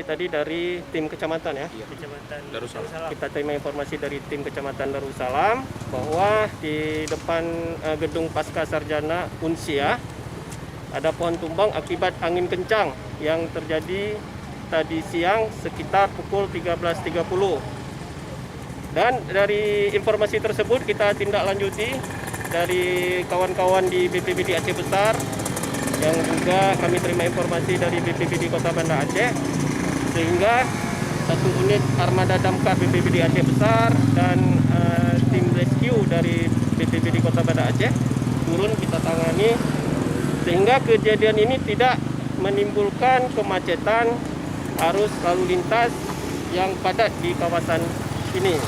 tadi dari tim kecamatan ya. Kecamatan Darussalam. Kita terima informasi dari tim kecamatan Darussalam bahwa di depan gedung Pasca Sarjana Unsia ada pohon tumbang akibat angin kencang yang terjadi tadi siang sekitar pukul 13.30. Dan dari informasi tersebut kita tindak lanjuti dari kawan-kawan di BPBD Aceh Besar, yang juga kami terima informasi dari BPBD Kota Banda Aceh, sehingga satu unit armada damkar BPBD Aceh Besar dan tim rescue dari BPBD Kota Banda Aceh turun kita tangani, sehingga kejadian ini tidak menimbulkan kemacetan arus lalu lintas yang padat di kawasan ini.